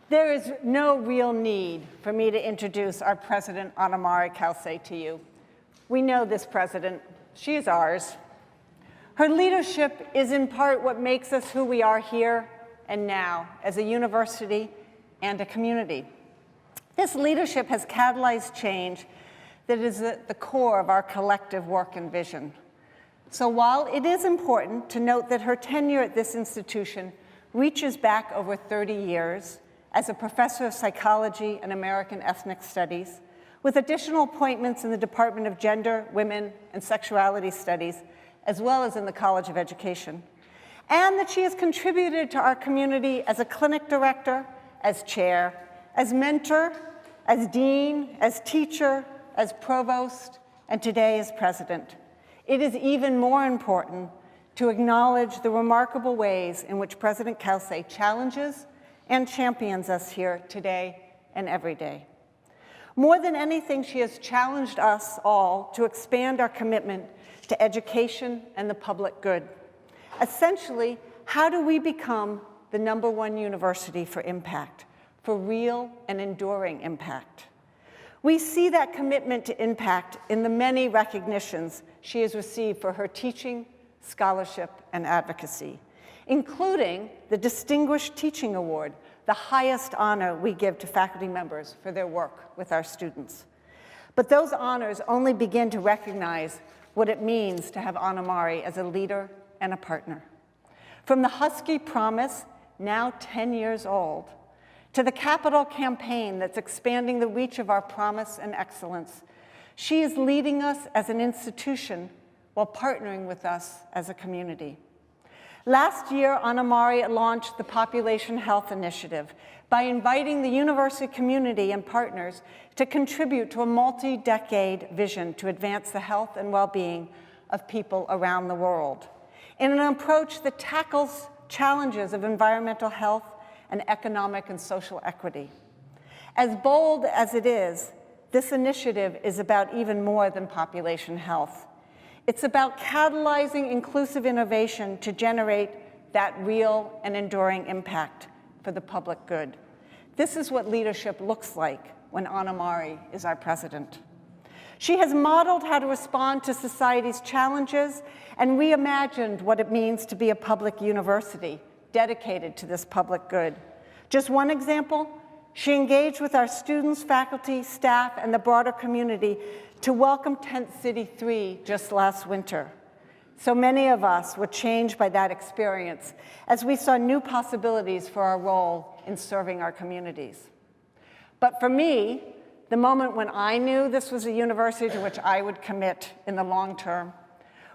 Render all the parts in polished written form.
There is no real need for me to introduce our President, Anna-Maria Cauce, to you. We know this president. She is ours. Her leadership is in part what makes us who we are here and now as a university and a community. This leadership has catalyzed change that is at the core of our collective work and vision. So while it is important to note that her tenure at this institution reaches back over 30 years as a professor of psychology and American ethnic studies, with additional appointments in the Department of Gender, Women, and Sexuality Studies, as well as in the College of Education, and that she has contributed to our community as a clinic director, as chair, as mentor, as dean, as teacher, as provost, and today as president. It is even more important to acknowledge the remarkable ways in which President Cauce challenges and champions us here today and every day. More than anything, she has challenged us all to expand our commitment to education and the public good. Essentially, how do we become the #1 university for impact, for real and enduring impact? We see that commitment to impact in the many recognitions she has received for her teaching, scholarship, and advocacy, including the Distinguished Teaching Award, the highest honor we give to faculty members for their work with our students. But those honors only begin to recognize what it means to have Anna-Maria as a leader and a partner. From the Husky Promise, now 10 years old, to the Capital campaign that's expanding the reach of our promise and excellence, she is leading us as an institution while partnering with us as a community. Last year, Anna-Maria launched the Population Health Initiative by inviting the university community and partners to contribute to a multi-decade vision to advance the health and well-being of people around the world, in an approach that tackles challenges of environmental health and economic and social equity. As bold as it is, this initiative is about even more than population health. It's about catalyzing inclusive innovation to generate that real and enduring impact for the public good. This is what leadership looks like when Anna-Maria is our president. She has modeled how to respond to society's challenges and reimagined what it means to be a public university dedicated to this public good. Just one example, she engaged with our students, faculty, staff, and the broader community to welcome Tent City 3 just last winter. So many of us were changed by that experience as we saw new possibilities for our role in serving our communities. But for me, the moment when I knew this was a university to which I would commit in the long term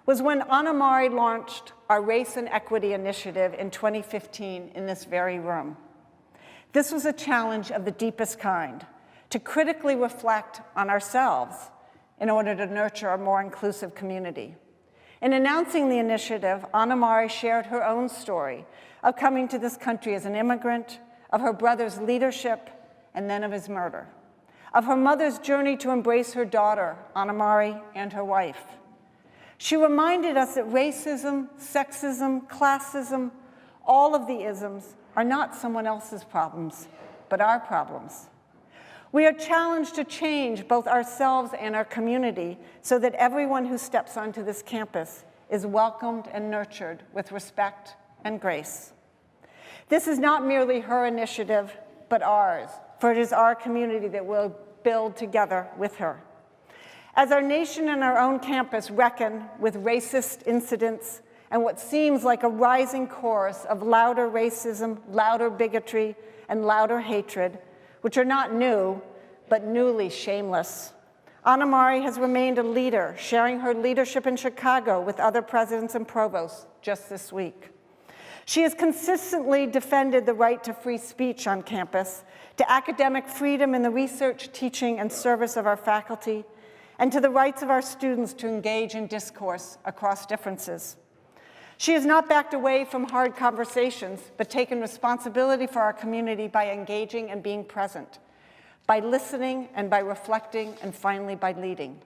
was when Anna-Maria launched our Race and Equity Initiative in 2015 in this very room. This was a challenge of the deepest kind, to critically reflect on ourselves in order to nurture a more inclusive community. In announcing the initiative, Anna-Maria shared her own story of coming to this country as an immigrant, of her brother's leadership, and then of his murder, of her mother's journey to embrace her daughter, Anna-Maria, and her wife. She reminded us that racism, sexism, classism, all of the isms are not someone else's problems, but our problems. We are challenged to change both ourselves and our community so that everyone who steps onto this campus is welcomed and nurtured with respect and grace. This is not merely her initiative, but ours, for it is our community that we'll build together with her. As our nation and our own campus reckon with racist incidents and what seems like a rising chorus of louder racism, louder bigotry, and louder hatred, which are not new, but newly shameless, Anna-Maria has remained a leader, sharing her leadership in Chicago with other presidents and provosts just this week. She has consistently defended the right to free speech on campus, to academic freedom in the research, teaching, and service of our faculty, and to the rights of our students to engage in discourse across differences. She has not backed away from hard conversations, but taken responsibility for our community by engaging and being present, by listening and by reflecting, and finally by leading.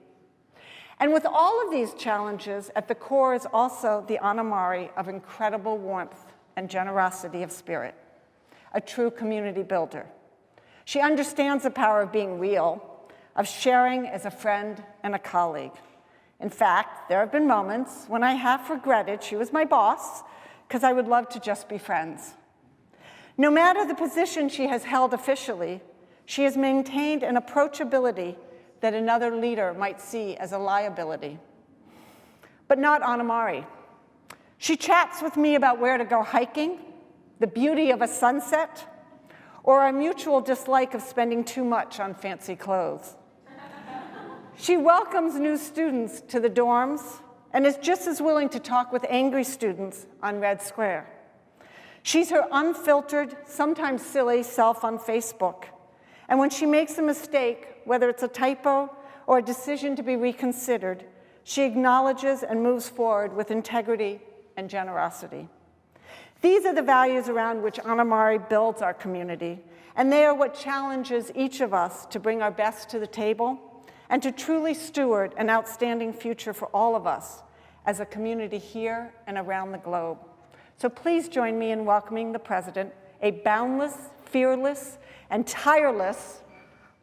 And with all of these challenges, at the core is also the Anna-Maria of incredible warmth and generosity of spirit, a true community builder. She understands the power of being real, of sharing as a friend and a colleague. In fact, there have been moments when I half regretted she was my boss, because I would love to just be friends. No matter the position she has held officially, she has maintained an approachability that another leader might see as a liability. But not Anna Mari. She chats with me about where to go hiking, the beauty of a sunset, or our mutual dislike of spending too much on fancy clothes. She welcomes new students to the dorms and is just as willing to talk with angry students on Red Square. She's her unfiltered, sometimes silly self on Facebook. And when she makes a mistake, whether it's a typo or a decision to be reconsidered, she acknowledges and moves forward with integrity and generosity. These are the values around which Anna Mari builds our community, and they are what challenges each of us to bring our best to the table and to truly steward an outstanding future for all of us as a community here and around the globe. So please join me in welcoming the President, a boundless, fearless, and tireless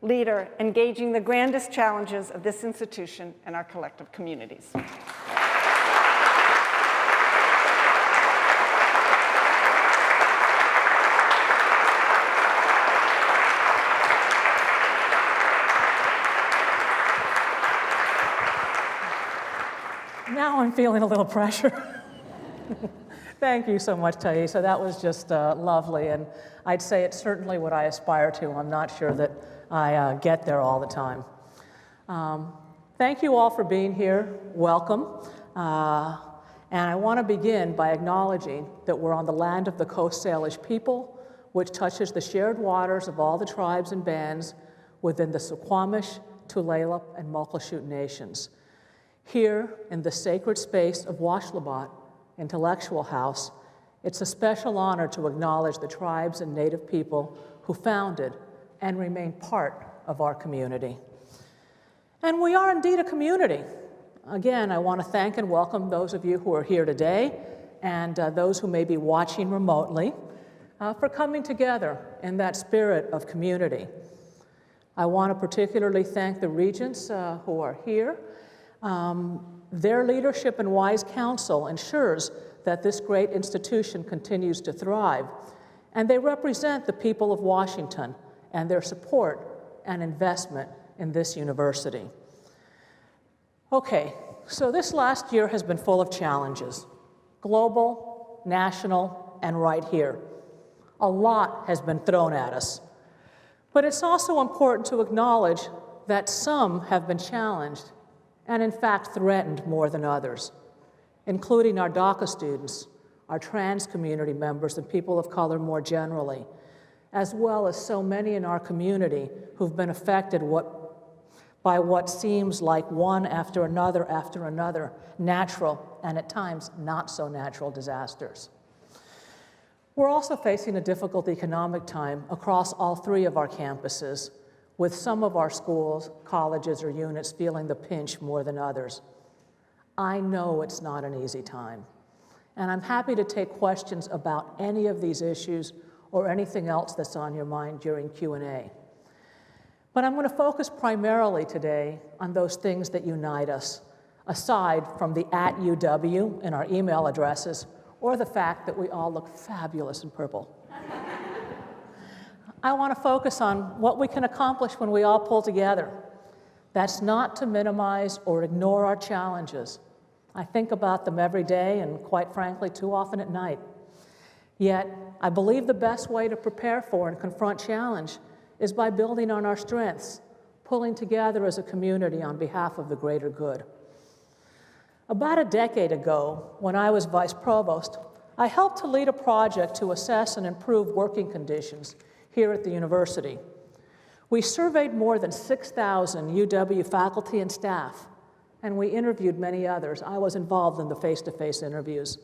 leader engaging the grandest challenges of this institution and our collective communities. Now I'm feeling a little pressure. Thank you so much, Thaisa. That was just lovely, and I'd say it's certainly what I aspire to. I'm not sure that I get there all the time. Thank you all for being here. Welcome. And I want to begin by acknowledging that we're on the land of the Coast Salish people, which touches the shared waters of all the tribes and bands within the Suquamish, Tulalip, and Muckleshoot nations. Here, in the sacred space of Washlabat Intellectual House, it's a special honor to acknowledge the tribes and Native people who founded and remain part of our community. And we are indeed a community. Again, I want to thank and welcome those of you who are here today and those who may be watching remotely for coming together in that spirit of community. I want to particularly thank the regents who are here. Their leadership and wise counsel ensures that this great institution continues to thrive, and they represent the people of Washington and their support and investment in this university. Okay, so this last year has been full of challenges, global, national, and right here. A lot has been thrown at us. But it's also important to acknowledge that some have been challenged and in fact threatened more than others, including our DACA students, our trans community members, and people of color more generally, as well as so many in our community who've been affected by what seems like one after another, natural and at times not so natural disasters. We're also facing a difficult economic time across all three of our campuses, with some of our schools, colleges, or units feeling the pinch more than others. I know it's not an easy time, and I'm happy to take questions about any of these issues or anything else that's on your mind during Q&A. But I'm going to focus primarily today on those things that unite us, aside from the @UW in our email addresses, or the fact that we all look fabulous in purple. I want to focus on what we can accomplish when we all pull together. That's not to minimize or ignore our challenges. I think about them every day and, quite frankly, too often at night. Yet, I believe the best way to prepare for and confront challenge is by building on our strengths, pulling together as a community on behalf of the greater good. About a decade ago, when I was vice provost, I helped to lead a project to assess and improve working conditions here at the university. We surveyed more than 6,000 UW faculty and staff, and we interviewed many others. I was involved in the face-to-face interviews.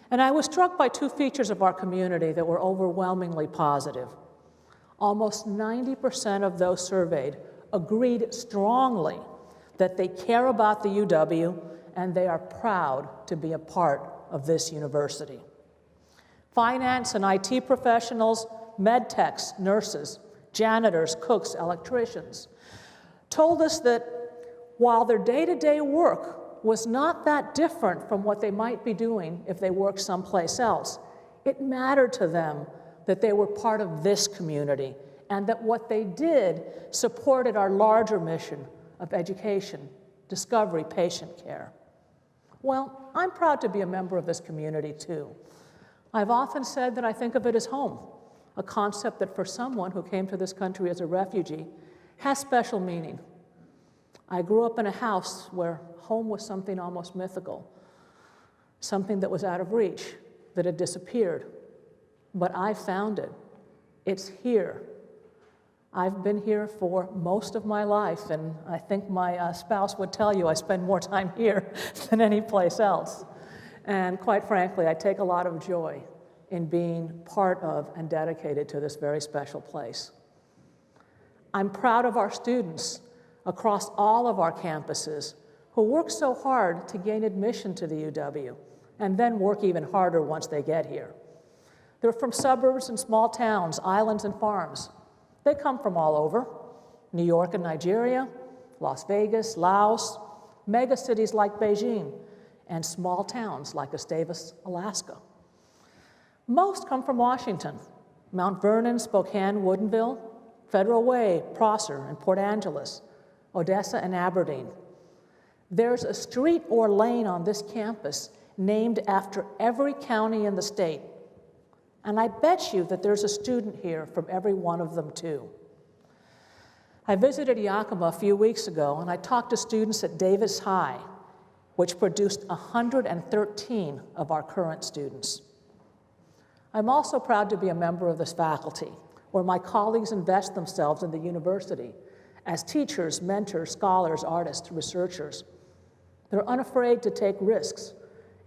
And I was struck by two features of our community that were overwhelmingly positive. Almost 90% of those surveyed agreed strongly that they care about the UW and they are proud to be a part of this university. Finance and IT professionals, med techs, nurses, janitors, cooks, electricians, told us that while their day-to-day work was not that different from what they might be doing if they worked someplace else, it mattered to them that they were part of this community and that what they did supported our larger mission of education, discovery, patient care. Well, I'm proud to be a member of this community too. I've often said that I think of it as home, a concept that for someone who came to this country as a refugee has special meaning. I grew up in a house where home was something almost mythical, something that was out of reach, that had disappeared. But I found it. It's here. I've been here for most of my life, and I think my spouse would tell you I spend more time here than any place else. And quite frankly, I take a lot of joy in being part of and dedicated to this very special place. I'm proud of our students across all of our campuses who work so hard to gain admission to the UW and then work even harder once they get here. They're from suburbs and small towns, islands and farms. They come from all over, New York and Nigeria, Las Vegas, Laos, mega cities like Beijing, and small towns like Gustavus, Alaska. Most come from Washington, Mount Vernon, Spokane, Woodinville, Federal Way, Prosser, and Port Angeles, Odessa, and Aberdeen. There's a street or lane on this campus named after every county in the state. And I bet you that there's a student here from every one of them too. I visited Yakima a few weeks ago, and I talked to students at Davis High, which produced 113 of our current students. I'm also proud to be a member of this faculty, where my colleagues invest themselves in the university as teachers, mentors, scholars, artists, researchers. They're unafraid to take risks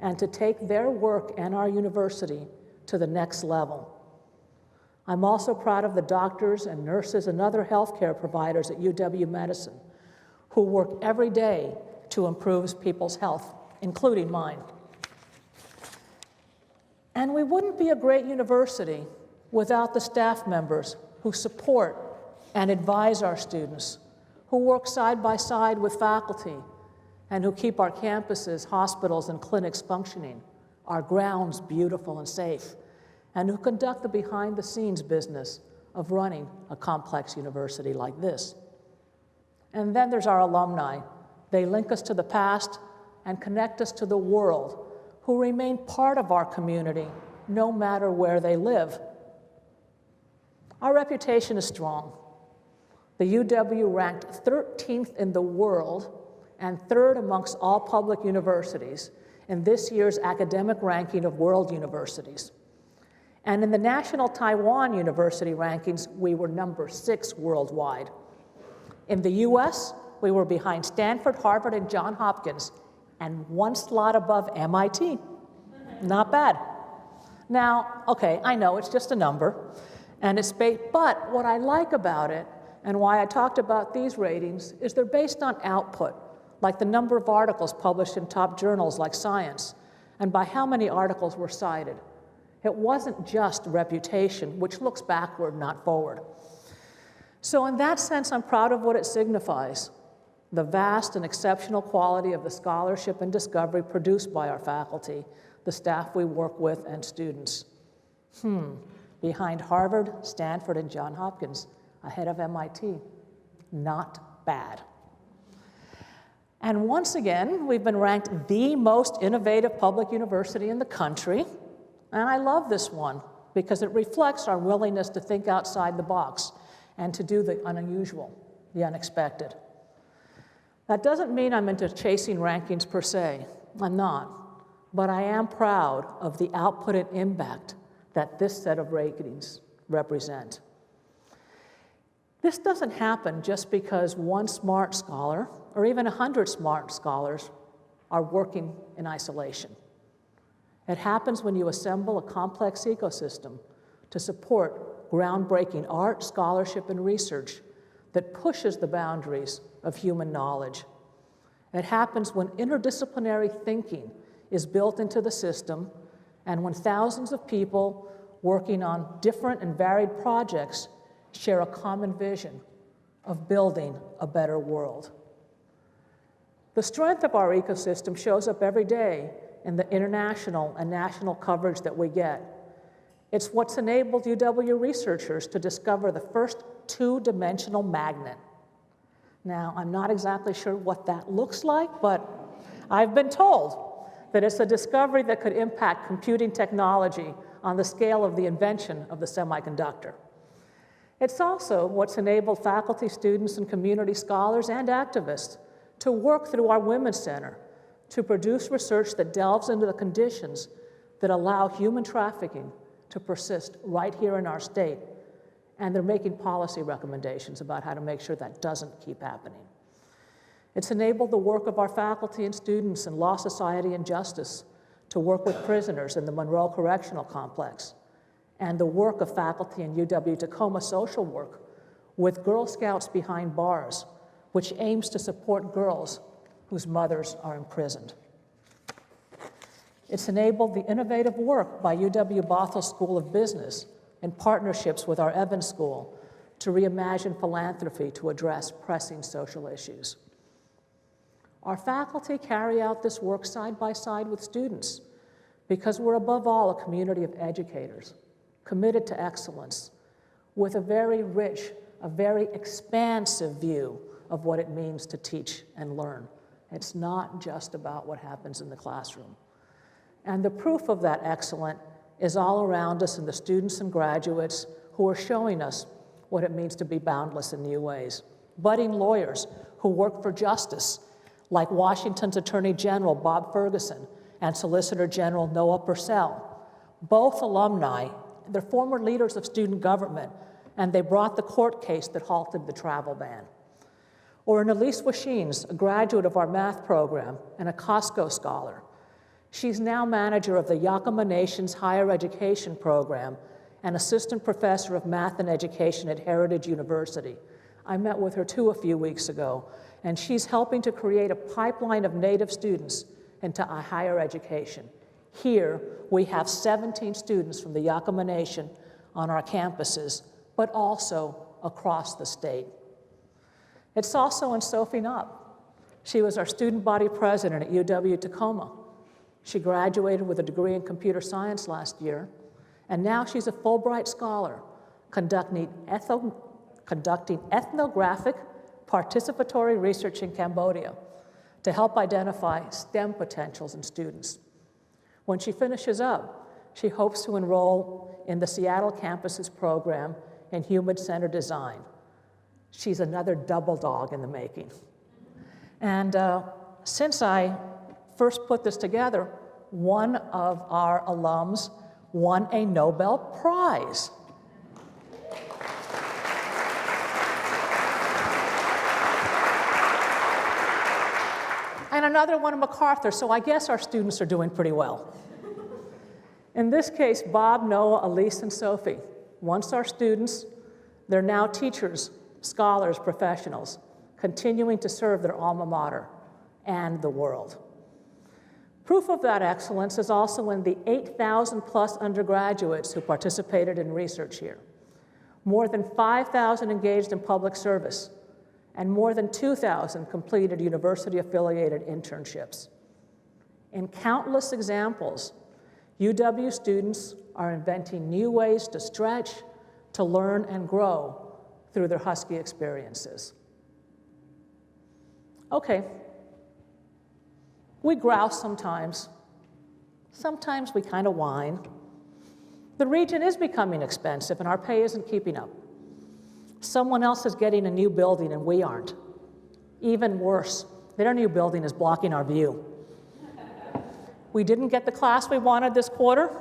and to take their work and our university to the next level. I'm also proud of the doctors and nurses and other healthcare providers at UW-Medicine who work every day to improve people's health, including mine. And we wouldn't be a great university without the staff members who support and advise our students, who work side by side with faculty, and who keep our campuses, hospitals, and clinics functioning, our grounds beautiful and safe, and who conduct the behind-the-scenes business of running a complex university like this. And then there's our alumni. They link us to the past and connect us to the world, who remain part of our community no matter where they live. Our reputation is strong. The UW ranked 13th in the world and 3rd amongst all public universities in this year's academic ranking of world universities. And in the National Taiwan University rankings, we were number 6 worldwide. In the US, we were behind Stanford, Harvard, and Johns Hopkins, and 1 slot above MIT. Not bad. Now, okay, I know it's just a number, and it's but what I like about it, and why I talked about these ratings, is they're based on output, like the number of articles published in top journals like Science, and by how many articles were cited. It wasn't just reputation, which looks backward, not forward. So in that sense, I'm proud of what it signifies, the vast and exceptional quality of the scholarship and discovery produced by our faculty, the staff we work with, and students. Behind Harvard, Stanford, and Johns Hopkins, ahead of MIT. Not bad. And once again, we've been ranked the most innovative public university in the country. And I love this one because it reflects our willingness to think outside the box and to do the unusual, the unexpected. That doesn't mean I'm into chasing rankings per se. I'm not. But I am proud of the output and impact that this set of ratings represent. This doesn't happen just because one smart scholar or even 100 smart scholars are working in isolation. It happens when you assemble a complex ecosystem to support groundbreaking art, scholarship, and research that pushes the boundaries of human knowledge. It happens when interdisciplinary thinking is built into the system and when thousands of people working on different and varied projects share a common vision of building a better world. The strength of our ecosystem shows up every day in the international and national coverage that we get. It's what's enabled UW researchers to discover the first two-dimensional magnet. Now, I'm not exactly sure what that looks like, but I've been told that it's a discovery that could impact computing technology on the scale of the invention of the semiconductor. It's also what's enabled faculty, students, and community scholars and activists to work through our Women's Center to produce research that delves into the conditions that allow human trafficking to persist right here in our state. And they're making policy recommendations about how to make sure that doesn't keep happening. It's enabled the work of our faculty and students in Law, Society, and Justice to work with prisoners in the Monroe Correctional Complex, and the work of faculty in UW-Tacoma social work with Girl Scouts Behind Bars, which aims to support girls whose mothers are imprisoned. It's enabled the innovative work by UW-Bothell School of Business in partnerships with our Evans School to reimagine philanthropy to address pressing social issues. Our faculty carry out this work side by side with students because we're above all a community of educators committed to excellence with a very rich, a very expansive view of what it means to teach and learn. It's not just about what happens in the classroom. And the proof of that excellence is all around us in the students and graduates who are showing us what it means to be boundless in new ways. Budding lawyers who work for justice, like Washington's Attorney General Bob Ferguson and Solicitor General Noah Purcell. Both alumni, they're former leaders of student government, and they brought the court case that halted the travel ban. Or in Elise Washines, a graduate of our math program and a Cauce scholar. She's now manager of the Yakima Nation's higher education program and assistant professor of math and education at Heritage University. I met with her too a few weeks ago, and she's helping to create a pipeline of Native students into a higher education. Here, we have 17 students from the Yakima Nation on our campuses, but also across the state. It's also in Sophie Knopp. She was our student body president at UW-Tacoma. She graduated with a degree in computer science last year, and now she's a Fulbright scholar conducting ethnographic participatory research in Cambodia to help identify STEM potentials in students. When she finishes up, she hopes to enroll in the Seattle campus's program in human-centered design. She's another double dog in the making. And since I first put this together, one of our alums won a Nobel Prize. And another one of MacArthur, so I guess our students are doing pretty well. In this case, Bob, Noah, Elise, and Sophie, once our students, they're now teachers, scholars, professionals, continuing to serve their alma mater and the world. Proof of that excellence is also in the 8,000 plus undergraduates who participated in research here, more than 5,000 engaged in public service, and more than 2,000 completed university-affiliated internships. In countless examples, UW students are inventing new ways to stretch, to learn, and grow through their Husky experiences. Okay, we grouse sometimes. Sometimes we kind of whine. The region is becoming expensive and our pay isn't keeping up. Someone else is getting a new building and we aren't. Even worse, their new building is blocking our view. We didn't get the class we wanted this quarter,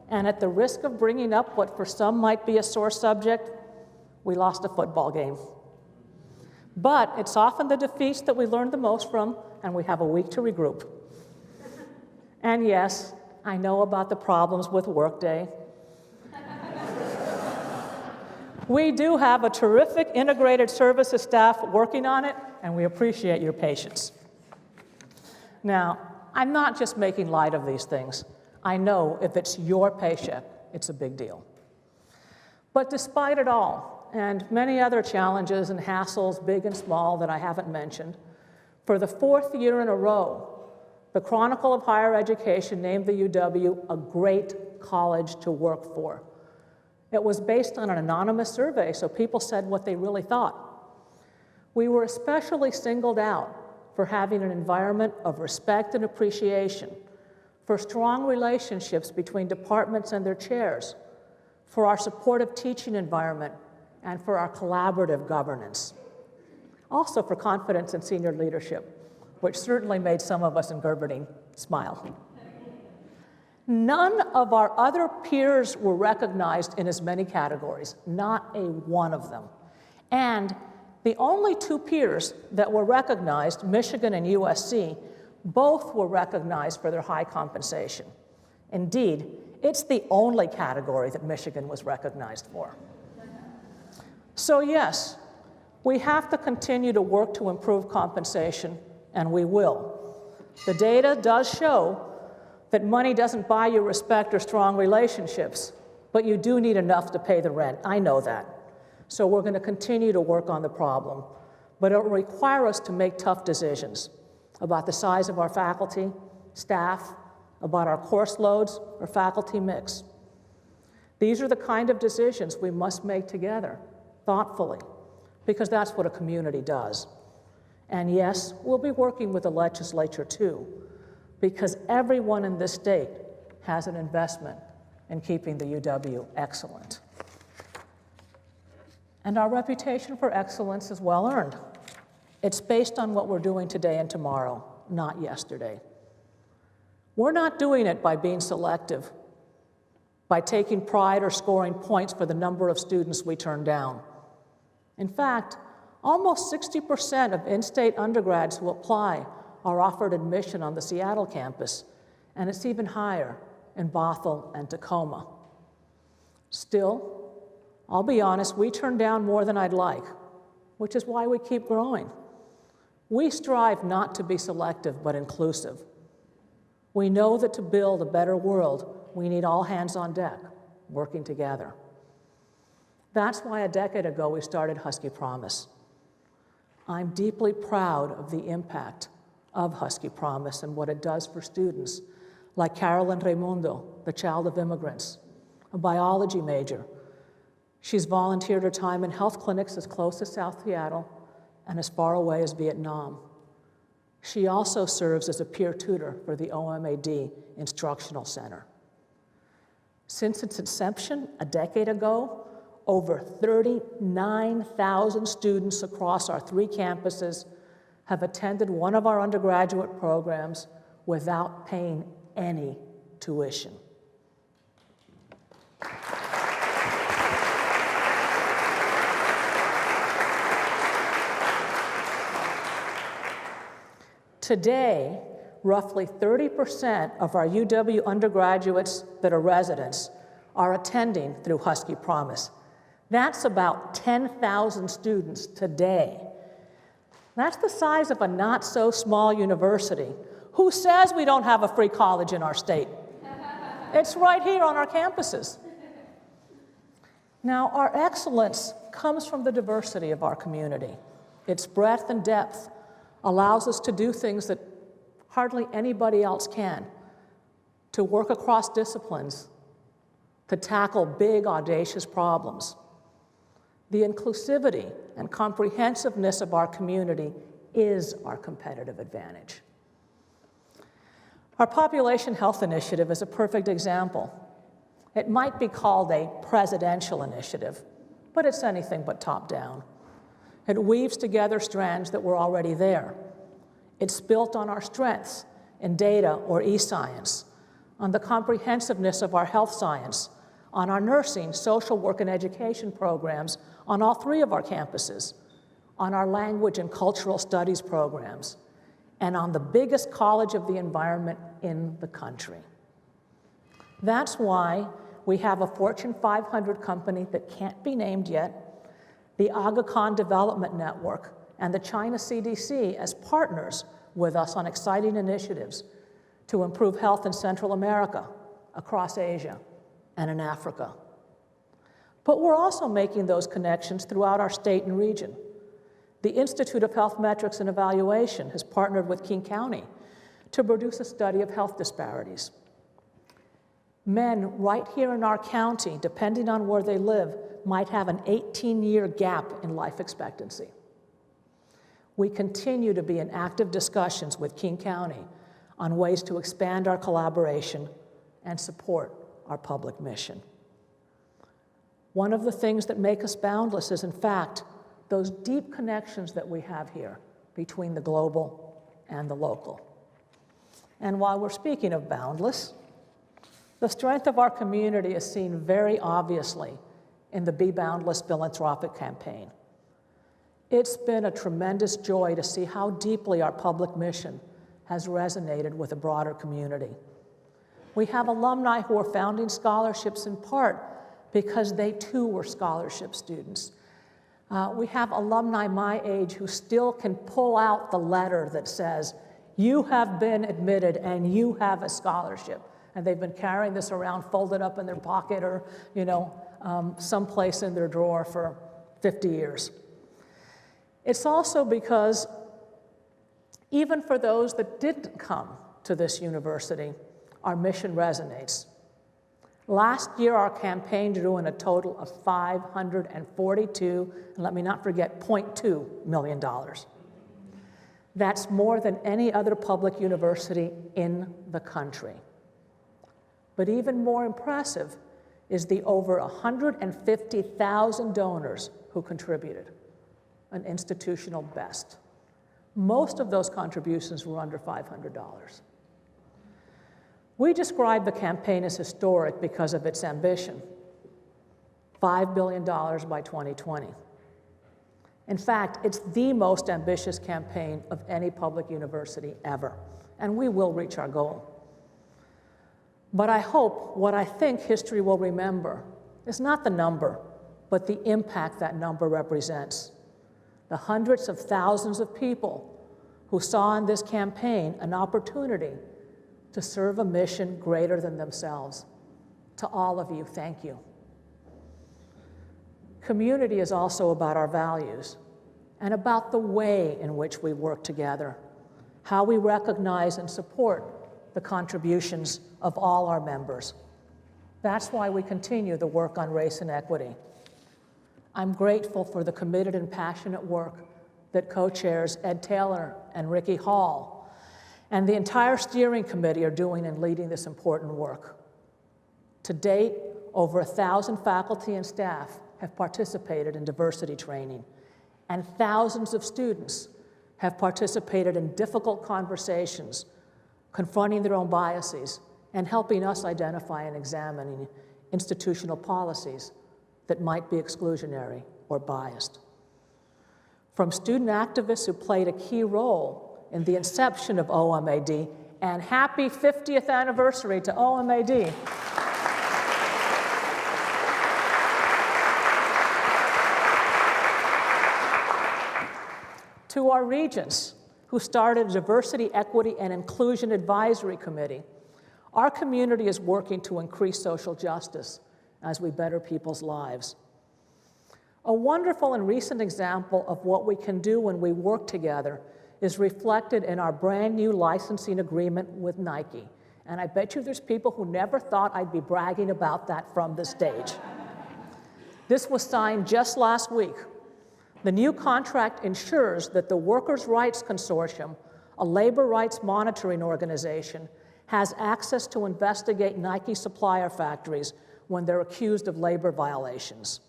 and at the risk of bringing up what for some might be a sore subject, we lost a football game. But it's often the defeats that we learn the most from, and we have a week to regroup. And yes, I know about the problems with Workday. We do have a terrific integrated services staff working on it, and we appreciate your patience. Now, I'm not just making light of these things. I know if it's your paycheck, it's a big deal. But despite it all, and many other challenges and hassles, big and small, that I haven't mentioned, for the 4th year in a row, the Chronicle of Higher Education named the UW a great college to work for. It was based on an anonymous survey, so people said what they really thought. We were especially singled out for having an environment of respect and appreciation, for strong relationships between departments and their chairs, for our supportive teaching environment, and for our collaborative governance. Also for confidence in senior leadership, which certainly made some of us in Gerberding smile. None of our other peers were recognized in as many categories, not a one of them. And the only 2 peers that were recognized, Michigan and USC, both were recognized for their high compensation. Indeed, it's the only category that Michigan was recognized for. So yes, we have to continue to work to improve compensation, and we will. The data does show that money doesn't buy you respect or strong relationships, but you do need enough to pay the rent. I know that. So we're going to continue to work on the problem, but it will require us to make tough decisions about the size of our faculty, staff, about our course loads or faculty mix. These are the kind of decisions we must make together, thoughtfully, because that's what a community does. And yes, we'll be working with the legislature too, because everyone in this state has an investment in keeping the UW excellent. And our reputation for excellence is well earned. It's based on what we're doing today and tomorrow, not yesterday. We're not doing it by being selective, by taking pride or scoring points for the number of students we turn down. In fact, almost 60% of in-state undergrads who apply are offered admission on the Seattle campus, and it's even higher in Bothell and Tacoma. Still, I'll be honest, we turn down more than I'd like, which is why we keep growing. We strive not to be selective, but inclusive. We know that to build a better world, we need all hands on deck, working together. That's why a decade ago we started Husky Promise. I'm deeply proud of the impact of Husky Promise and what it does for students like Carolyn Raimundo, the child of immigrants, a biology major. She's volunteered her time in health clinics as close as South Seattle and as far away as Vietnam. She also serves as a peer tutor for the OMAD Instructional Center. Since its inception a decade ago, over 39,000 students across our 3 campuses have attended one of our undergraduate programs without paying any tuition. Today, roughly 30% of our UW undergraduates that are residents are attending through Husky Promise. That's about 10,000 students today. That's the size of a not-so-small university. Who says we don't have a free college in our state? It's right here on our campuses. Now, our excellence comes from the diversity of our community. Its breadth and depth allows us to do things that hardly anybody else can, to work across disciplines, to tackle big, audacious problems. The inclusivity and comprehensiveness of our community is our competitive advantage. Our Population Health Initiative is a perfect example. It might be called a presidential initiative, but it's anything but top-down. It weaves together strands that were already there. It's built on our strengths in data or e-science, on the comprehensiveness of our health science, on our nursing, social work, and education programs on all 3 of our campuses, on our language and cultural studies programs, and on the biggest college of the environment in the country. That's why we have a Fortune 500 company that can't be named yet, the Aga Khan Development Network, and the China CDC as partners with us on exciting initiatives to improve health in Central America, across Asia, and in Africa. But we're also making those connections throughout our state and region. The Institute of Health Metrics and Evaluation has partnered with King County to produce a study of health disparities. Men right here in our county, depending on where they live, might have an 18-year gap in life expectancy. We continue to be in active discussions with King County on ways to expand our collaboration and support our public mission. One of the things that make us boundless is, in fact, those deep connections that we have here between the global and the local. And while we're speaking of boundless, the strength of our community is seen very obviously in the Be Boundless philanthropic campaign. It's been a tremendous joy to see how deeply our public mission has resonated with the broader community. We have alumni who are founding scholarships in part because they too were scholarship students. We have alumni my age who still can pull out the letter that says, "You have been admitted and you have a scholarship." And they've been carrying this around folded up in their pocket or, someplace in their drawer for 50 years. It's also because even for those that didn't come to this university, our mission resonates. Last year, our campaign drew in a total of $542, and let me not forget, $0.2 million. That's more than any other public university in the country. But even more impressive is the over 150,000 donors who contributed, an institutional best. Most of those contributions were under $500. We describe the campaign as historic because of its ambition, $5 billion by 2020. In fact, it's the most ambitious campaign of any public university ever, and we will reach our goal. But I hope, what I think history will remember is not the number, but the impact that number represents. The hundreds of thousands of people who saw in this campaign an opportunity to serve a mission greater than themselves. To all of you, thank you. Community is also about our values and about the way in which we work together, how we recognize and support the contributions of all our members. That's why we continue the work on race and equity. I'm grateful for the committed and passionate work that co-chairs Ed Taylor and Ricky Hall and the entire steering committee are doing in leading this important work. To date, over 1,000 faculty and staff have participated in diversity training, and thousands of students have participated in difficult conversations, confronting their own biases, and helping us identify and examining institutional policies that might be exclusionary or biased. From student activists who played a key role in the inception of OMAD, and happy 50th anniversary to OMAD. To our regents, who started a Diversity, Equity, and Inclusion Advisory Committee, our community is working to increase social justice as we better people's lives. A wonderful and recent example of what we can do when we work together is reflected in our brand new licensing agreement with Nike. And I bet you there's people who never thought I'd be bragging about that from the stage. This was signed just last week. The new contract ensures that the Workers' Rights Consortium, a labor rights monitoring organization, has access to investigate Nike supplier factories when they're accused of labor violations.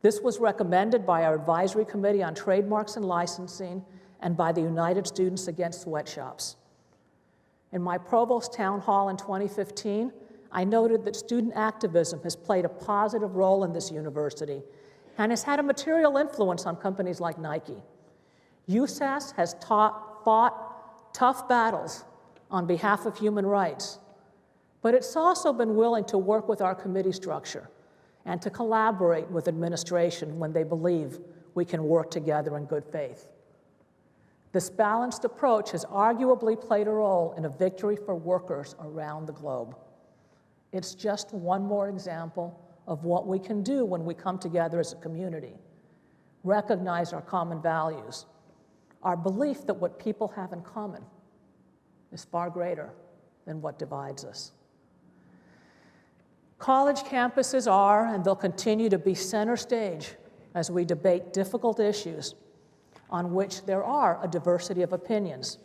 This was recommended by our Advisory Committee on Trademarks and Licensing and by the United Students Against Sweatshops. In my Provost Town Hall in 2015, I noted that student activism has played a positive role in this university and has had a material influence on companies like Nike. USAS has fought tough battles on behalf of human rights, but it's also been willing to work with our committee structure and to collaborate with administration when they believe we can work together in good faith. This balanced approach has arguably played a role in a victory for workers around the globe. It's just one more example of what we can do when we come together as a community, recognize our common values, our belief that what people have in common is far greater than what divides us. College campuses are, and they'll continue to be, center stage as we debate difficult issues on which there are a diversity of opinions.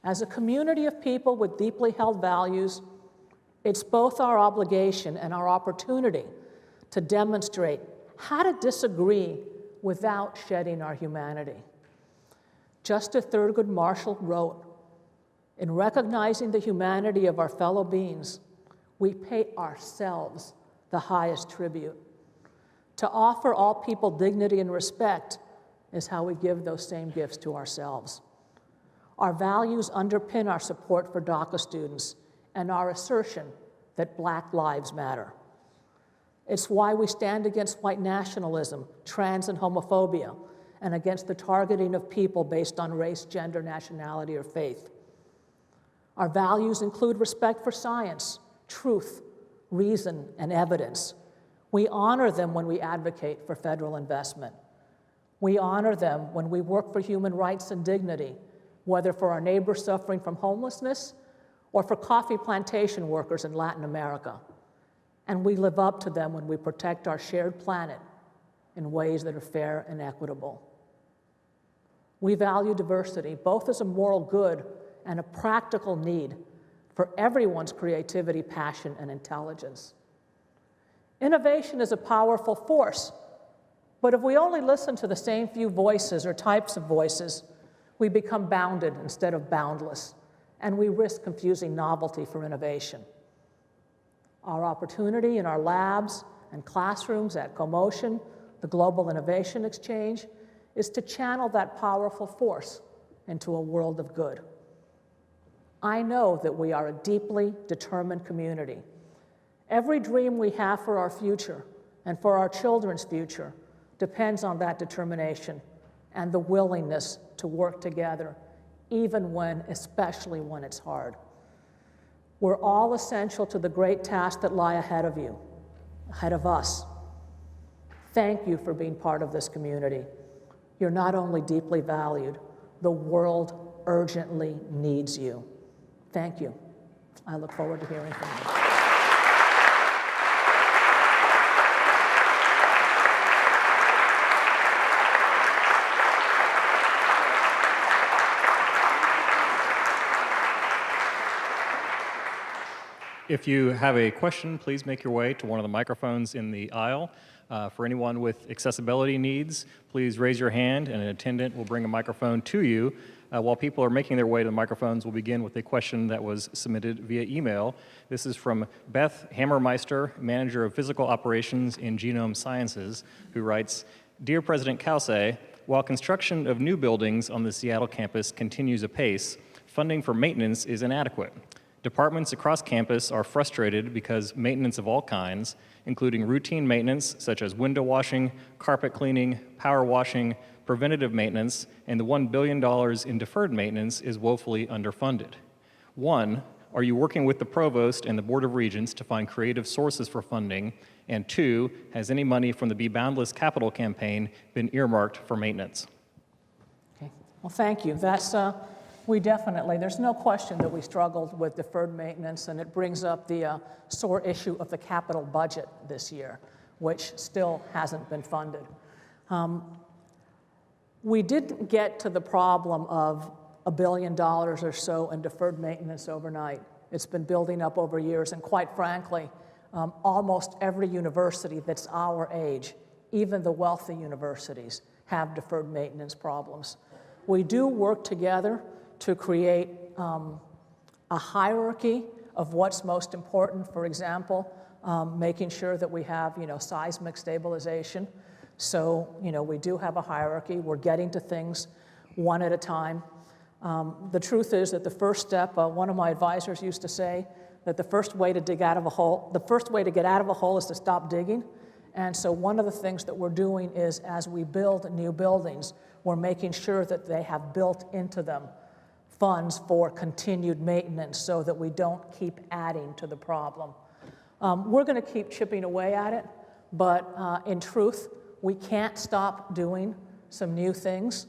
As a community of people with deeply held values, it's both our obligation and our opportunity to demonstrate how to disagree without shedding our humanity. Justice Thurgood Marshall wrote, "In recognizing the humanity of our fellow beings, we pay ourselves the highest tribute. To offer all people dignity and respect is how we give those same gifts to ourselves." Our values underpin our support for DACA students and our assertion that Black lives matter. It's why we stand against white nationalism, trans and homophobia, and against the targeting of people based on race, gender, nationality, or faith. Our values include respect for science, truth, reason, and evidence. We honor them when we advocate for federal investment. We honor them when we work for human rights and dignity, whether for our neighbors suffering from homelessness or for coffee plantation workers in Latin America. And we live up to them when we protect our shared planet in ways that are fair and equitable. We value diversity, both as a moral good and a practical need for everyone's creativity, passion, and intelligence. Innovation is a powerful force, but if we only listen to the same few voices or types of voices, we become bounded instead of boundless, and we risk confusing novelty for innovation. Our opportunity in our labs and classrooms at CoMotion, the Global Innovation Exchange, is to channel that powerful force into a world of good. I know that we are a deeply determined community. Every dream we have for our future and for our children's future depends on that determination and the willingness to work together, especially when it's hard. We're all essential to the great tasks that lie ahead of you, ahead of us. Thank you for being part of this community. You're not only deeply valued, the world urgently needs you. Thank you. I look forward to hearing from you. If you have a question, please make your way to one of the microphones in the aisle. For anyone with accessibility needs, please raise your hand and an attendant will bring a microphone to you. While people are making their way to the microphones, we'll begin with a question that was submitted via email. This is from Beth Hammermeister, Manager of Physical Operations in Genome Sciences, who writes, "Dear President Cauce, while construction of new buildings on the Seattle campus continues apace, funding for maintenance is inadequate. Departments across campus are frustrated because maintenance of all kinds, including routine maintenance such as window washing, carpet cleaning, power washing, preventative maintenance, and the $1 billion in deferred maintenance is woefully underfunded. 1, are you working with the Provost and the Board of Regents to find creative sources for funding? And 2, has any money from the Be Boundless capital campaign been earmarked for maintenance?" Okay. Well, thank you. There's no question that we struggled with deferred maintenance, and it brings up the sore issue of the capital budget this year, which still hasn't been funded. We didn't get to the problem of $1 billion or so in deferred maintenance overnight. It's been building up over years, and quite frankly, almost every university that's our age, even the wealthy universities, have deferred maintenance problems. We do work together to create a hierarchy of what's most important. For example, making sure that we have, seismic stabilization. So, we do have a hierarchy. We're getting to things one at a time. The truth is that the first step, one of my advisors used to say that the first way to get out of a hole is to stop digging. And so one of the things that we're doing is, as we build new buildings, we're making sure that they have built into them funds for continued maintenance so that we don't keep adding to the problem. We're going to keep chipping away at it, but in truth, we can't stop doing some new things.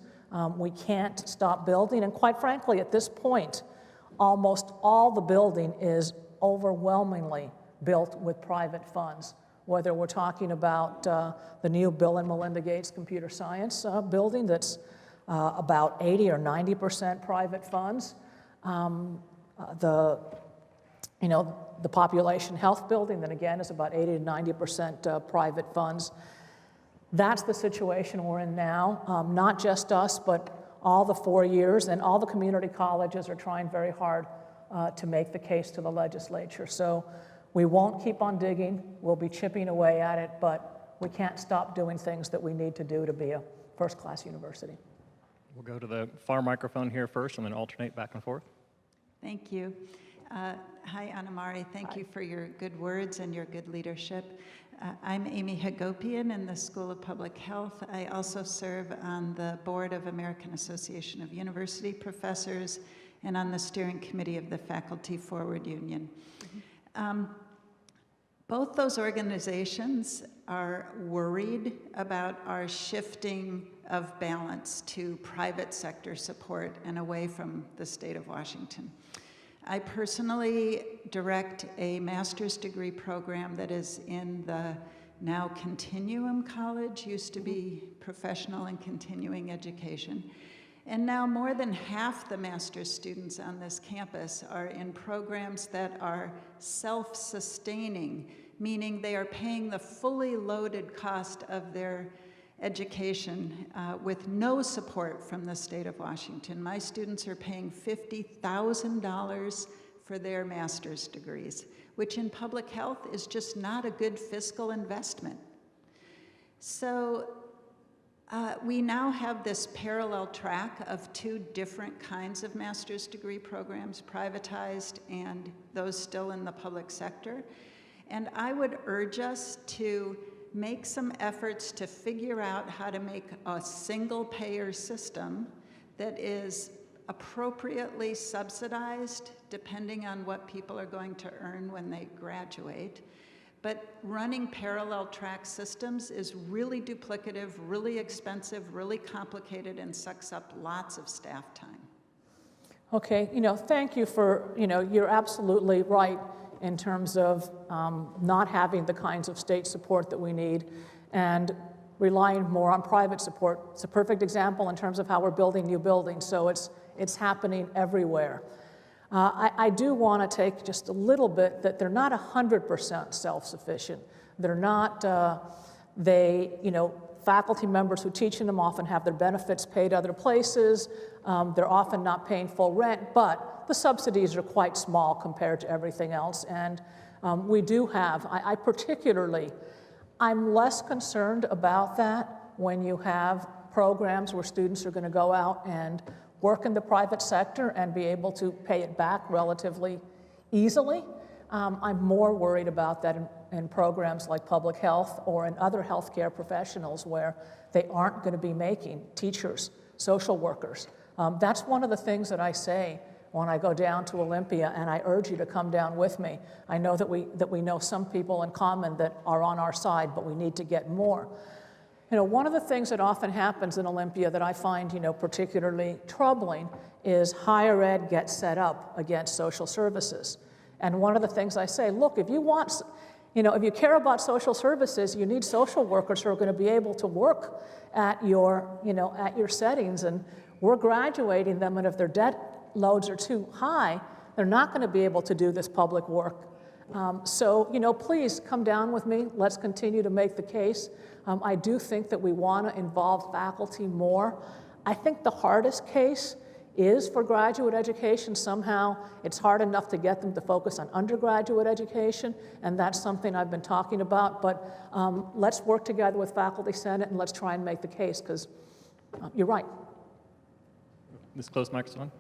We can't stop building, and quite frankly, at this point, almost all the building is overwhelmingly built with private funds, whether we're talking about the new Bill and Melinda Gates Computer Science building that's about 80 or 90% private funds, the population health building that again is about 80 to 90% private funds. That's the situation we're in now. Not just us, but all the 4 years, and all the community colleges are trying very hard to make the case to the legislature. So we won't keep on digging. We'll be chipping away at it, but we can't stop doing things that we need to do to be a first-class university. We'll go to the far microphone here first and then alternate back and forth. Thank you. Hi, Anamari. Thank you for your good words and your good leadership. I'm Amy Hagopian in the School of Public Health. I also serve on the board of American Association of University Professors and on the steering committee of the Faculty Forward Union. Both those organizations are worried about our shifting of balance to private sector support and away from the state of Washington. I personally direct a master's degree program that is in the now Continuum College, used to be professional and continuing education. And now more than half the master's students on this campus are in programs that are self-sustaining, meaning they are paying the fully loaded cost of their education with no support from the state of Washington. My students are paying $50,000 for their master's degrees, which in public health is just not a good fiscal investment. So we now have this parallel track of two different kinds of master's degree programs, privatized and those still in the public sector. And I would urge us to make some efforts to figure out how to make a single payer system that is appropriately subsidized depending on what people are going to earn when they graduate. But running parallel track systems is really duplicative, really expensive, really complicated, and sucks up lots of staff time. Okay, thank you for, you're absolutely right in terms of not having the kinds of state support that we need and relying more on private support. It's a perfect example in terms of how we're building new buildings, so it's happening everywhere. I do want to take just a little bit that they're not 100% self-sufficient. They're not, faculty members who teach in them often have their benefits paid other places. They're often not paying full rent, but the subsidies are quite small compared to everything else. And we do have, I'm less concerned about that when you have programs where students are going to go out and work in the private sector and be able to pay it back relatively easily. I'm more worried about that in programs like public health or in other healthcare professionals where they aren't going to be making teachers, social workers. That's one of the things that I say when I go down to Olympia, and I urge you to come down with me. I know that we know some people in common that are on our side, but we need to get more. One of the things that often happens in Olympia that I find, particularly troubling is higher ed gets set up against social services. And one of the things I say, look, if you care about social services, you need social workers who are going to be able to work at your settings, and we're graduating them, and if their debt loads are too high, they're not going to be able to do this public work. So, please come down with me. Let's continue to make the case. I do think that we want to involve faculty more. I think the hardest case is for graduate education. Somehow it's hard enough to get them to focus on undergraduate education, and that's something I've been talking about. But let's work together with Faculty Senate and let's try and make the case, because you're right. This close microphone.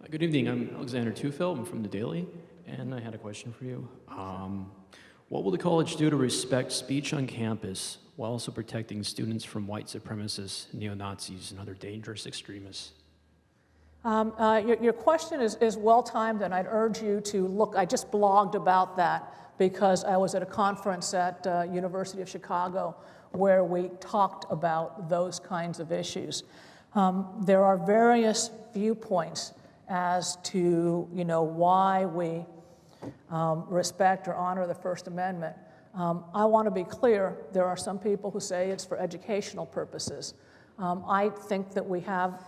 Good evening, I'm Alexander Tufeld, I'm from The Daily, and I had a question for you. What will the college do to respect speech on campus while also protecting students from white supremacists, neo-Nazis, and other dangerous extremists? Your question is well-timed, and I'd urge you to look. I just blogged about that because I was at a conference at University of Chicago where we talked about those kinds of issues. There are various viewpoints as to, why we respect or honor the First Amendment. I want to be clear, there are some people who say it's for educational purposes. I think that we have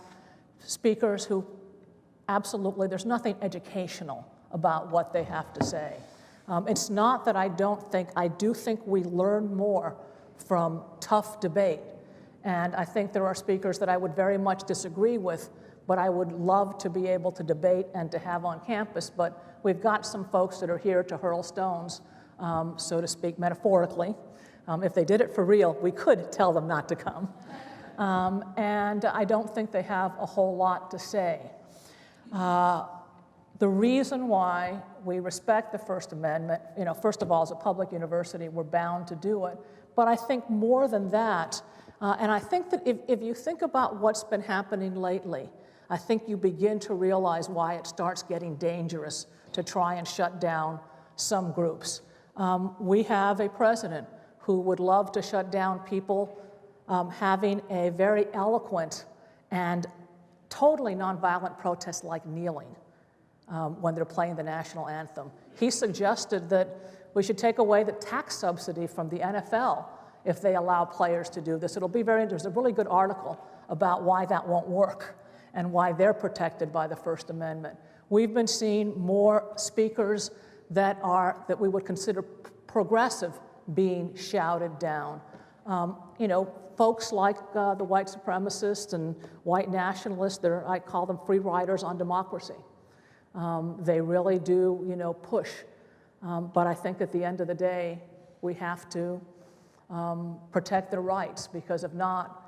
speakers who absolutely, there's nothing educational about what they have to say. It's not that I do think we learn more from tough debate. And I think there are speakers that I would very much disagree with, but I would love to be able to debate and to have on campus. But we've got some folks that are here to hurl stones, so to speak, metaphorically. If they did it for real, we could tell them not to come. And I don't think they have a whole lot to say. The reason why we respect the First Amendment, first of all, as a public university, we're bound to do it. But I think more than that, and I think that if you think about what's been happening lately, I think you begin to realize why it starts getting dangerous to try and shut down some groups. We have a president who would love to shut down people having a very eloquent and totally nonviolent protest like kneeling when they're playing the national anthem. He suggested that we should take away the tax subsidy from the NFL if they allow players to do this. It'll be very interesting. There's a really good article about why that won't work and why they're protected by the First Amendment. We've been seeing more speakers that we would consider progressive being shouted down. Folks like the white supremacists and white nationalists, I call them free riders on democracy. They really do, push. But I think at the end of the day, we have to protect their rights, because if not,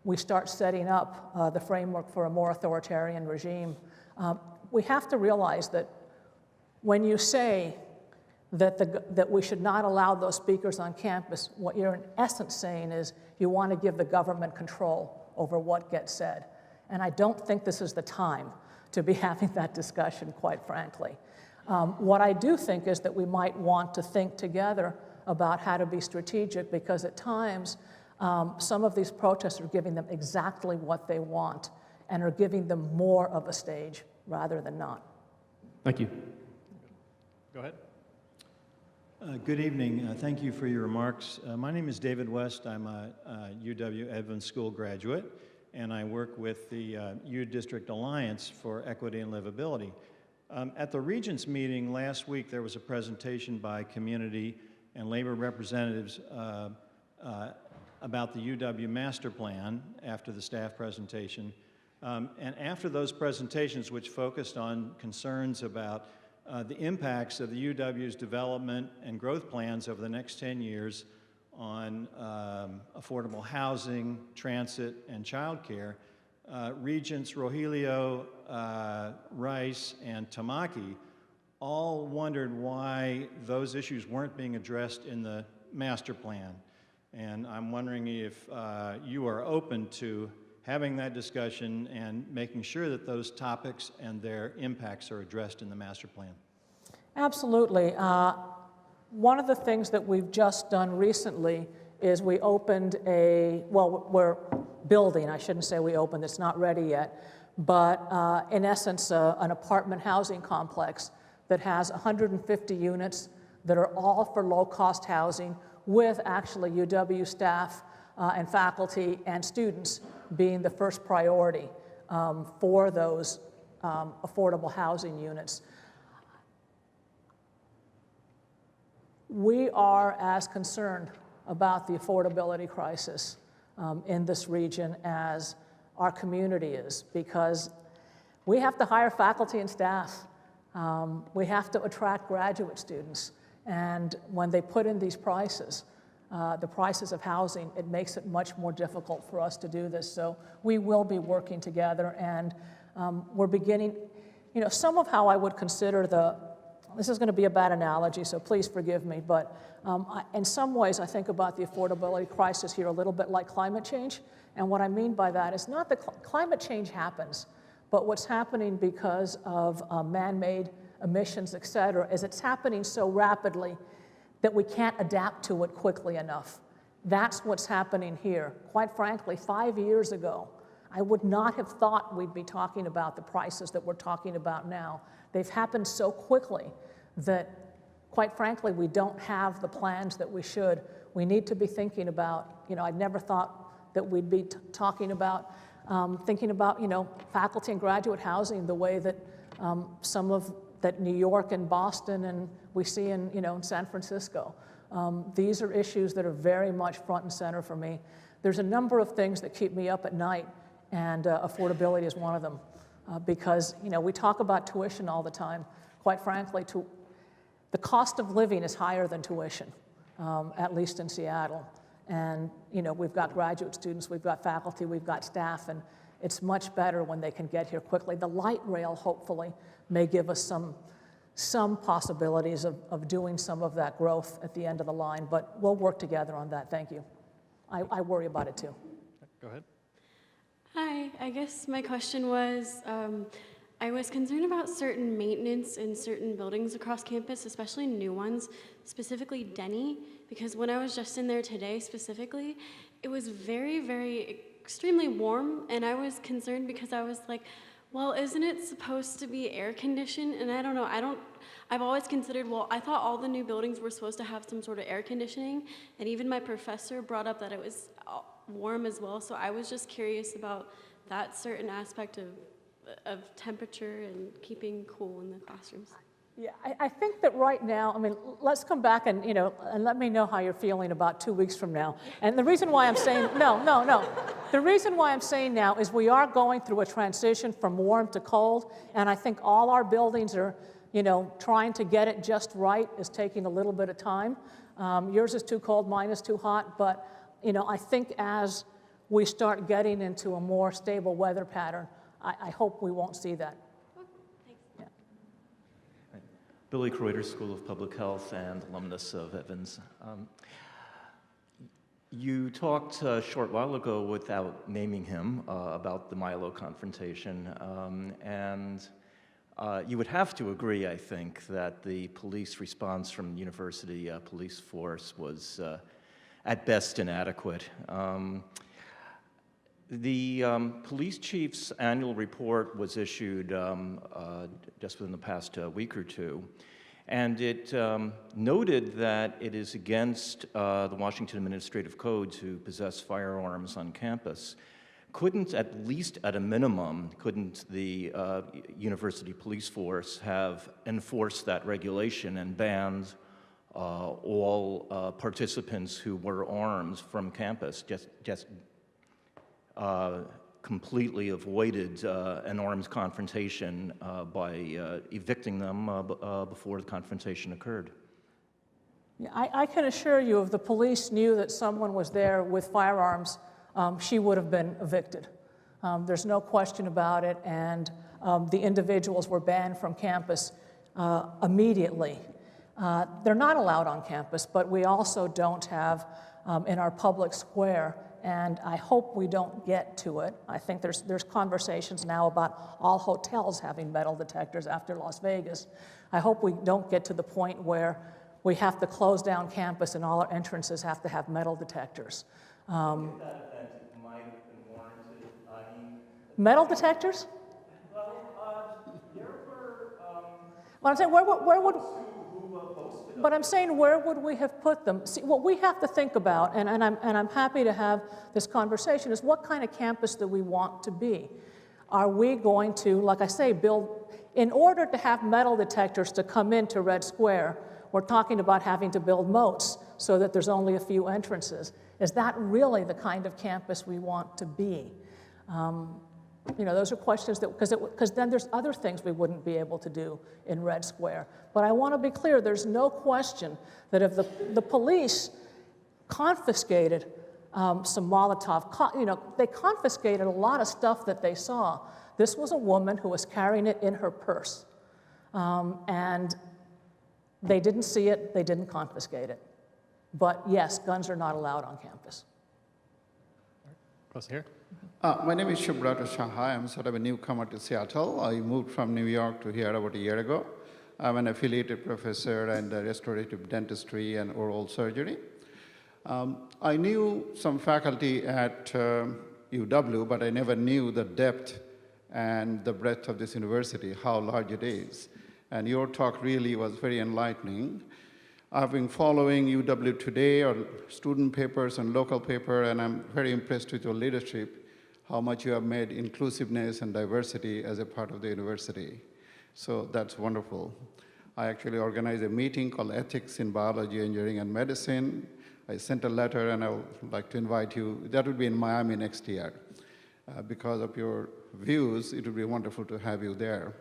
we start setting up the framework for a more authoritarian regime. We have to realize that when you say that we should not allow those speakers on campus, what you're in essence saying is you want to give the government control over what gets said. And I don't think this is the time to be having that discussion, quite frankly. What I do think is that we might want to think together about how to be strategic, because at times some of these protests are giving them exactly what they want and are giving them more of a stage rather than not. Thank you. Go ahead. Good evening. Thank you for your remarks. My name is David West. I'm a UW Evans School graduate, and I work with the U District Alliance for Equity and Livability. At the Regents meeting last week, there was a presentation by community and labor representatives about the UW master plan after the staff presentation. And after those presentations, which focused on concerns about the impacts of the UW's development and growth plans over the next 10 years on affordable housing, transit, and childcare, Regents Rogelio, Rice, and Tamaki all wondered why those issues weren't being addressed in the master plan. And I'm wondering if you are open to having that discussion and making sure that those topics and their impacts are addressed in the master plan. Absolutely. One of the things that we've just done recently is we opened we're building, I shouldn't say we opened, it's not ready yet, but in essence, an apartment housing complex that has 150 units that are all for low-cost housing, with actually UW staff and faculty and students being the first priority for those affordable housing units. We are as concerned about the affordability crisis in this region as our community is, because we have to hire faculty and staff. We have to attract graduate students. And when they put in these prices, the prices of housing, it makes it much more difficult for us to do this. So we will be working together, and we're beginning, some of how I would consider this is going to be a bad analogy, so please forgive me, but in some ways I think about the affordability crisis here a little bit like climate change. And what I mean by that is not that climate change happens, but what's happening because of man-made emissions, et cetera, is it's happening so rapidly that we can't adapt to it quickly enough. That's what's happening here. Quite frankly, 5 years ago, I would not have thought we'd be talking about the prices that we're talking about now. They've happened so quickly that, quite frankly, we don't have the plans that we should. We need to be thinking about, I never thought that we'd be talking about, thinking about, faculty and graduate housing the way that that New York and Boston and we see in, in San Francisco. These are issues that are very much front and center for me. There's a number of things that keep me up at night, and affordability is one of them. Because, we talk about tuition all the time. Quite frankly, the cost of living is higher than tuition, at least in Seattle. And, we've got graduate students, we've got faculty, we've got staff, and it's much better when they can get here quickly. The light rail, hopefully, may give us some possibilities of doing some of that growth at the end of the line, but we'll work together on that. Thank you. I worry about it too. Go ahead. Hi, I guess my question was, I was concerned about certain maintenance in certain buildings across campus, especially new ones, specifically Denny, because when I was just in there today specifically, it was very, very extremely warm, and I was concerned because I was like, well, isn't it supposed to be air conditioned? And I don't know, I've always considered, well, I thought all the new buildings were supposed to have some sort of air conditioning, and even my professor brought up that it was warm as well, so I was just curious about that certain aspect of temperature and keeping cool in the classrooms. Yeah, I think that right now, let's come back and, and let me know how you're feeling about 2 weeks from now. And the reason why I'm saying, no. The reason why I'm saying now is we are going through a transition from warm to cold, and I think all our buildings are, trying to get it just right is taking a little bit of time. Yours is too cold, mine is too hot, but, I think as we start getting into a more stable weather pattern, I hope we won't see that. Billy Kreuter, School of Public Health and alumnus of Evans. You talked a short while ago, without naming him, about the Milo confrontation, and you would have to agree, I think, that the police response from the university police force was at best inadequate. The police chief's annual report was issued just within the past week or two, and it noted that it is against the Washington Administrative Code to possess firearms on campus. Couldn't, at least at a minimum, couldn't the university police force have enforced that regulation and banned all participants who were armed from campus, just completely avoided an armed confrontation by evicting them before the confrontation occurred? Yeah, I can assure you if the police knew that someone was there with firearms, she would have been evicted. There's no question about it, and the individuals were banned from campus immediately. They're not allowed on campus, but we also don't have in our public square, and I hope we don't get to it. I think there's conversations now about all hotels having metal detectors after Las Vegas. I hope we don't get to the point where we have to close down campus and all our entrances have to have metal detectors. If that event might have been warranted, Metal detectors? Well, there were... Well, I'm saying, where would... But I'm saying, where would we have put them? See, what we have to think about, and I'm happy to have this conversation, is what kind of campus do we want to be? Are we going to, like I say, build, in order to have metal detectors to come into Red Square, we're talking about having to build moats so that there's only a few entrances. Is that really the kind of campus we want to be? Those are questions that, because then there's other things we wouldn't be able to do in Red Square. But I want to be clear, there's no question that if the police confiscated some Molotov, they confiscated a lot of stuff that they saw. This was a woman who was carrying it in her purse. And they didn't see it, they didn't confiscate it. But yes, guns are not allowed on campus. Close here. My name is Shubhra Shanghai. I'm sort of a newcomer to Seattle. I moved from New York to here about a year ago. I'm an affiliated professor in restorative dentistry and oral surgery. I knew some faculty at UW, but I never knew the depth and the breadth of this university, how large it is. And your talk really was very enlightening. I've been following UW Today on student papers and local paper, and I'm very impressed with your leadership, how much you have made inclusiveness and diversity as a part of the university. So that's wonderful. I actually organized a meeting called Ethics in Biology, Engineering, and Medicine. I sent a letter, and I would like to invite you. That would be in Miami next year. Because of your views, it would be wonderful to have you there.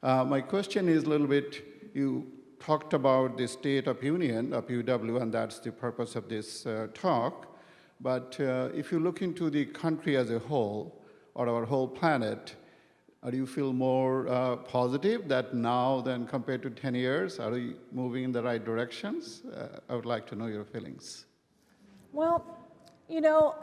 My question is a little bit, you talked about the state of union of UW, and that's the purpose of this talk. But if you look into the country as a whole, or our whole planet, do you feel more positive that now than compared to 10 years? Are we moving in the right directions? I would like to know your feelings. Well, you know,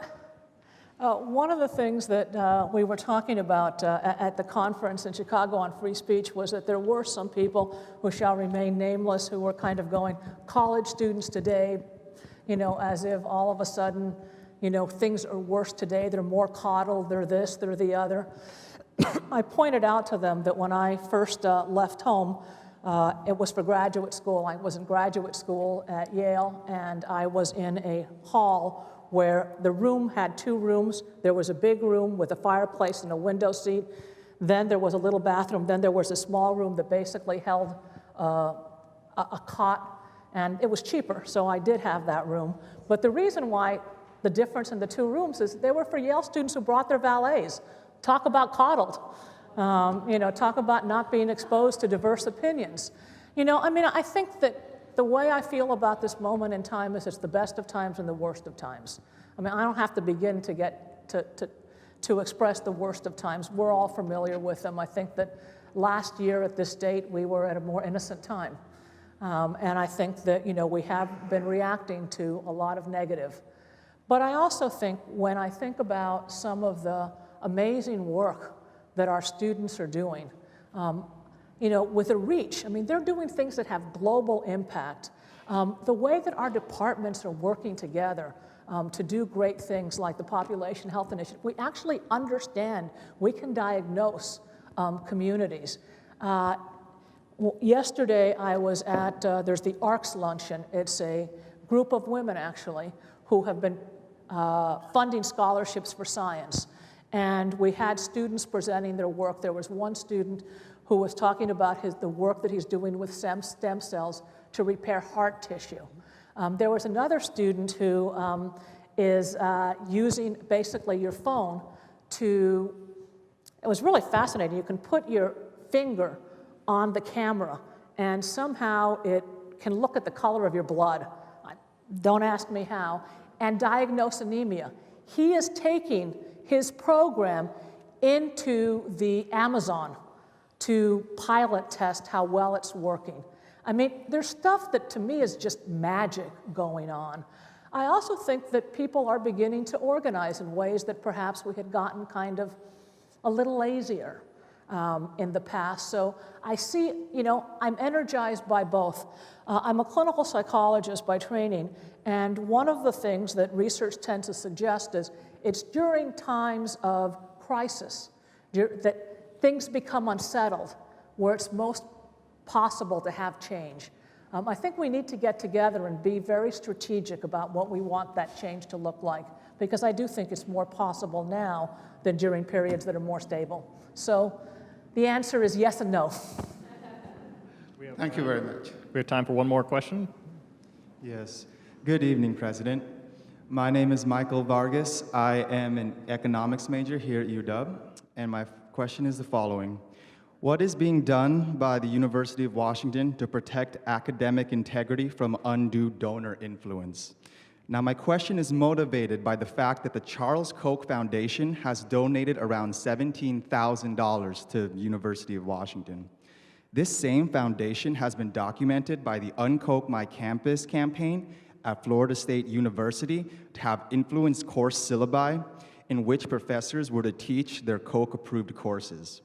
one of the things that we were talking about at the conference in Chicago on free speech was that there were some people who shall remain nameless who were kind of going, college students today, you know, as if all of a sudden, you know, things are worse today, they're more coddled, they're this, they're the other. I pointed out to them that when I first left home, it was for graduate school. I was in graduate school at Yale, and I was in a hall where the room had two rooms. There was a big room with a fireplace and a window seat. Then there was a little bathroom. Then there was a small room that basically held a cot, and it was cheaper, so I did have that room. But the reason why the difference in the two rooms is they were for Yale students who brought their valets. Talk about coddled. You know, talk about not being exposed to diverse opinions. You know, I mean, I think that the way I feel about this moment in time is it's the best of times and the worst of times. I mean, I don't have to begin to get to express the worst of times. We're all familiar with them. I think that last year at this date, we were at a more innocent time. And I think that, you know, we have been reacting to a lot of negative. But I also think when I think about some of the amazing work that our students are doing, you know, with a reach. I mean, they're doing things that have global impact. The way that our departments are working together to do great things like the Population Health Initiative, we actually understand, we can diagnose communities. Yesterday, I was at, there's the ARCS Luncheon. It's a group of women, actually, who have been funding scholarships for science. And we had students presenting their work. There was one student who was talking about the work that he's doing with stem cells to repair heart tissue. There was another student who is using basically your phone to, it was really fascinating. You can put your finger on the camera and somehow it can look at the color of your blood. Don't ask me how, and diagnose anemia. He is taking his program into the Amazon to pilot test how well it's working. I mean, there's stuff that to me is just magic going on. I also think that people are beginning to organize in ways that perhaps we had gotten kind of a little lazier in the past. So I see, you know, I'm energized by both. I'm a clinical psychologist by training, and one of the things that research tends to suggest is it's during times of crisis that things become unsettled, where it's most possible to have change. I think we need to get together and be very strategic about what we want that change to look like, because I do think it's more possible now than during periods that are more stable. So the answer is yes and no. Thank you very much. We have time for one more question. Yes. Good evening, President. My name is Michael Vargas. I am an economics major here at UW, and my question is the following. What is being done by the University of Washington to protect academic integrity from undue donor influence? Now, my question is motivated by the fact that the Charles Koch Foundation has donated around $17,000 to the University of Washington. This same foundation has been documented by the Uncoke My Campus campaign at Florida State University to have influenced course syllabi, in which professors were to teach their Koch-approved courses.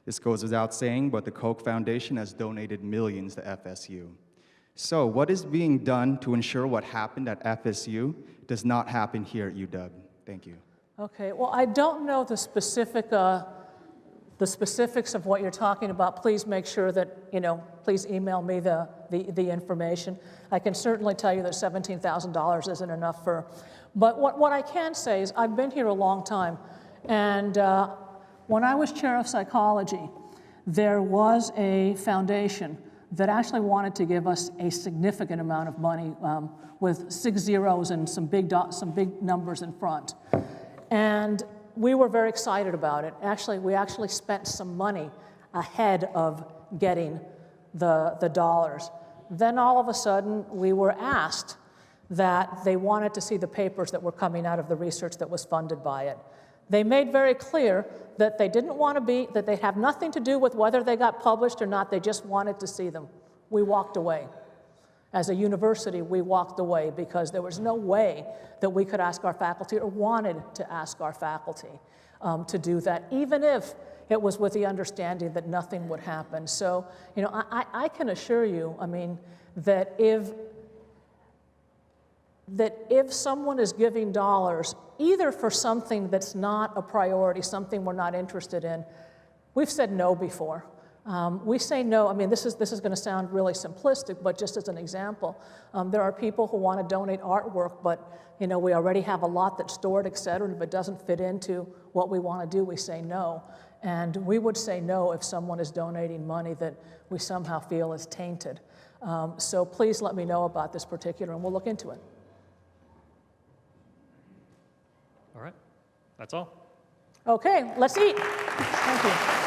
This goes without saying, but the Koch Foundation has donated millions to FSU. So what is being done to ensure what happened at FSU does not happen here at UW? Thank you. Okay, well, I don't know the specifics of what you're talking about. Please make sure that, please email me the information. I can certainly tell you that $17,000 isn't enough for, but what I can say is I've been here a long time, and when I was chair of psychology, there was a foundation that actually wanted to give us a significant amount of money with 6 zeros and some big numbers in front. And we were very excited about it. We actually spent some money ahead of getting the dollars. Then all of a sudden, we were asked that they wanted to see the papers that were coming out of the research that was funded by it. They made very clear that they didn't want to be, that they have nothing to do with whether they got published or not, they just wanted to see them. We walked away. As a university, we walked away because there was no way that we could ask our faculty or wanted to ask our faculty to do that, even if it was with the understanding that nothing would happen. So, I can assure you, that if someone is giving dollars, either for something that's not a priority, something we're not interested in, we've said no before. We say no. This is going to sound really simplistic, but just as an example, there are people who want to donate artwork, but we already have a lot that's stored, et cetera, and if it doesn't fit into what we want to do, we say no. And we would say no if someone is donating money that we somehow feel is tainted. So please let me know about this particular, and we'll look into it. All right, that's all. Okay, let's eat. Thank you.